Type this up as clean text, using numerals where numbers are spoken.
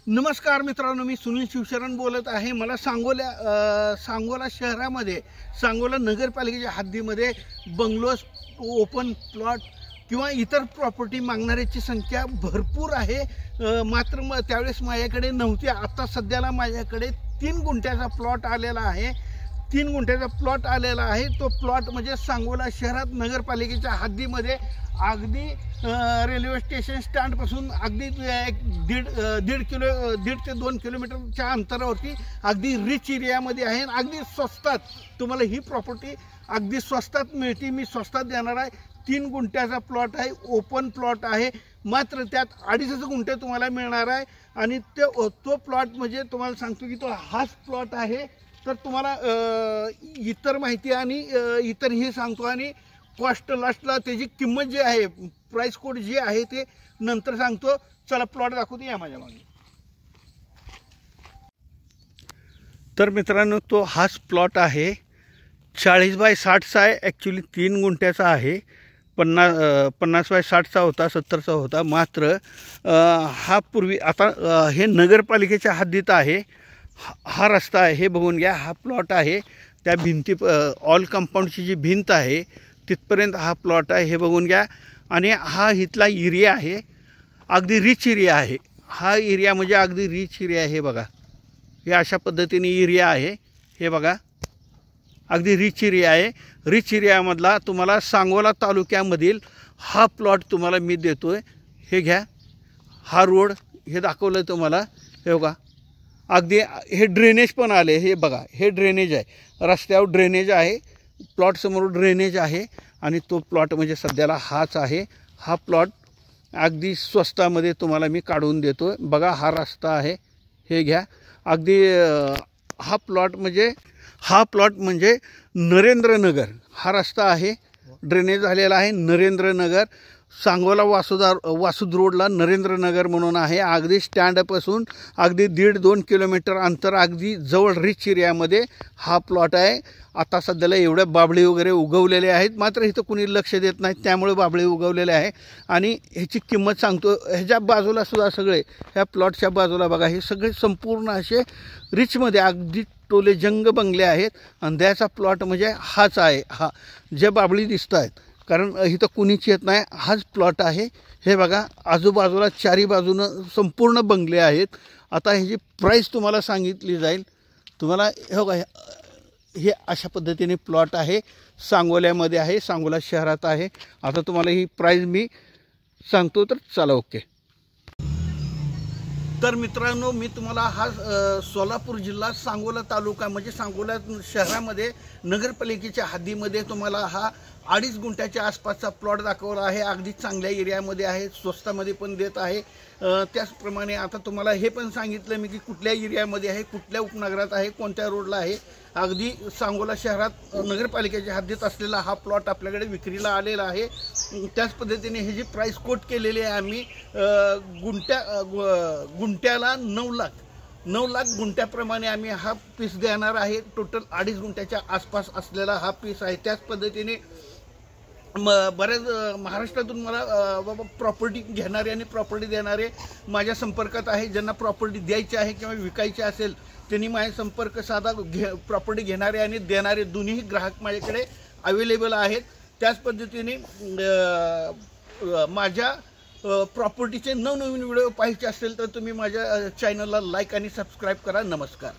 नमस्कार मित्रांनो, मी सुनील शिवशरण बोलत आहे। मला सांगोला शहरामध्ये सांगोला नगरपालिकेच्या हद्दीमध्ये बंगलोज, ओपन प्लॉट किंवा इतर प्रॉपर्टी मागणाऱ्याची संख्या भरपूर आहे। मात्र त्यावेळेस माझ्याकडे नव्हती। आता सध्याला माझ्याकडे 3 गुंठ्याचा प्लॉट आलेला आहे। 3 गुंठ्याचा प्लॉट आलेला आहे। तो प्लॉट म्हणजे सांगोला शहरात नगरपालिकेच्या हद्दीमध्ये अगदी रेल्वे स्टेशन स्टँडपासून अगदी दीड ते 2 किलोमीटरच्या अंतरावरती अगदी रिच एरियामध्ये आहे। अगदी स्वस्तात तुम्हाला ही प्रॉपर्टी अगदी स्वस्तात मिळते। मी स्वस्तात देणार आहे। 3 गुंठ्याचा प्लॉट आहे, ओपन प्लॉट आहे। मात्र त्यात 2.5 गुंठे तुम्हाला मिळणार आहे। आणि तो प्लॉट म्हणजे तुम्हाला सांगतो की तो हाच प्लॉट आहे। तर तुम्हाला इतर माहिती आणि इतर हे सांगतो आणि कॉस्ट लास्टला त्याची किंमत जी आहे, प्राइस कोड जे आहे ते नंतर सांगतो। चला प्लॉट दाखवते या माझ्या मागे। तर मित्रांनो, तो हाच प्लॉट आहे। 40 बाय 60चा आहे। ॲक्च्युली 3 गुंठ्याचा आहे। 50 बाय 60चा होता, 70चा होता। मात्र हा पूर्वी आता हे नगरपालिकेच्या हद्दीत आहे। हा रस्ता आहे, हे बघून घ्या। हा प्लॉट आहे, त्या भिंती ऑल कंपाऊंडची जी भिंत आहे तिथपर्यंत हा प्लॉट आहे, हे बघून घ्या। आणि हा इथला एरिया आहे, अगदी रिच एरिया आहे। हा एरिया म्हणजे अगदी रिच एरिया आहे। बघा, हे अशा पद्धतीने एरिया आहे, हे बघा, अगदी रिच एरिया आहे। रिच एरियामधला तुम्हाला सांगोला तालुक्यामधील हा प्लॉट तुम्हाला मी देतोय। हे घ्या, हा रोड हे दाखवलं तुम्हाला, हे बघा। अगदी हे ड्रेनेज पण आले, हे बघा, हे ड्रेनेज आहे, रस्त्यावर ड्रेनेज आहे, प्लॉट समोर ड्रेनेज आहे। आणि तो प्लॉट म्हणजे सध्याला हाच आहे। हा प्लॉट अगदी स्वस्तामध्ये तुम्हाला मी काढून देतो। बघा, हा रस्ता आहे, हे घ्या। अगदी हा प्लॉट म्हणजे नरेंद्रनगर हा रस्ता आहे, ड्रेनेज झालेला आहे। नरेंद्रनगर सांगोला वासुद रोडला नरेंद्रनगर म्हणून आहे। अगदी स्टँडपासून अगदी 1.5-2 किलोमीटर अंतर, अगदी जवळ रिच एरियामध्ये हा प्लॉट आहे। आता सध्याला एवढ्या बाबळी वगैरे उगवलेले आहेत, मात्र इथं कुणी लक्ष देत नाही, त्यामुळे बाबळी उगवलेले आहे। आणि ह्याची किंमत सांगतो। ह्याच्या बाजूला सुद्धा सगळे, ह्या प्लॉटच्या बाजूला बघा, हे सगळे संपूर्ण असे रिचमध्ये अगदी टोले जंग बंगले आहेत। आणि त्याचा प्लॉट म्हणजे हाच आहे। हा जे बाबळी दिसत आहेत, कारण इथं कुणीच येत नाही, हाच प्लॉट आहे। हे बघा, आजूबाजूला चारी बाजूनं संपूर्ण बंगले आहेत। आता ह्याची प्राईस तुम्हाला सांगितली जाईल। तुम्हाला हे बघा, हे अशा पद्धतीने प्लॉट आहे, सांगोल्यामध्ये आहे, सांगोला शहरात आहे। आता तुम्हाला ही प्राईस मी सांगतो, तर चला ओके। तर मित्रांनो, मी तुम्हाला हा सोलापूर जिल्हा सांगोला तालुका म्हणजे सांगोला शहरामध्ये नगरपालिकेच्या हद्दीमध्ये तुम्हाला हा 2.5 गुंठ्याच्या आसपासचा प्लॉट दाखवला आहे। अगदी चांगल्या एरियामध्ये आहे, स्वस्तामध्ये पण देत आहे। त्याचप्रमाणे आता तुम्हाला हे पण सांगितलं मी की कुठल्या एरियामध्ये आहे, कुठल्या उपनगरात आहे, कोणत्या रोडला आहे। अगदी सांगोला शहरात नगरपालिकेच्या हद्दीत असलेला हा प्लॉट आपल्याकडे विक्रीला आलेला आहे। त्याच पद्धतीने ह्याची प्राईस कोट केलेली आहे आम्ही। गुंठ्याला 9 लाख गुंठ्याप्रमाणे आम्ही हा पीस देणार आहे। टोटल 2.5 गुंठ्याच्या आसपास असलेला हा पीस आहे। त्याच पद्धतीने बऱ्याच महाराष्ट्रातून मला प्रॉपर्टी घेणारे आणि प्रॉपर्टी देणारे माझ्या संपर्कात आहे। ज्यांना प्रॉपर्टी द्यायची आहे किंवा विकायची असेल त्यांनी माझे संपर्क साधा। प्रॉपर्टी घेणारे आणि देणारे दोन्ही ग्राहक माझ्याकडे अवेलेबल आहेत। त्याच पद्धतीने माझ्या प्रॉपर्टीचे नवनवीन व्हिडिओ पाहायचे असेल तर तुम्ही माझ्या चॅनलला लाईक आणि सबस्क्राईब करा। नमस्कार।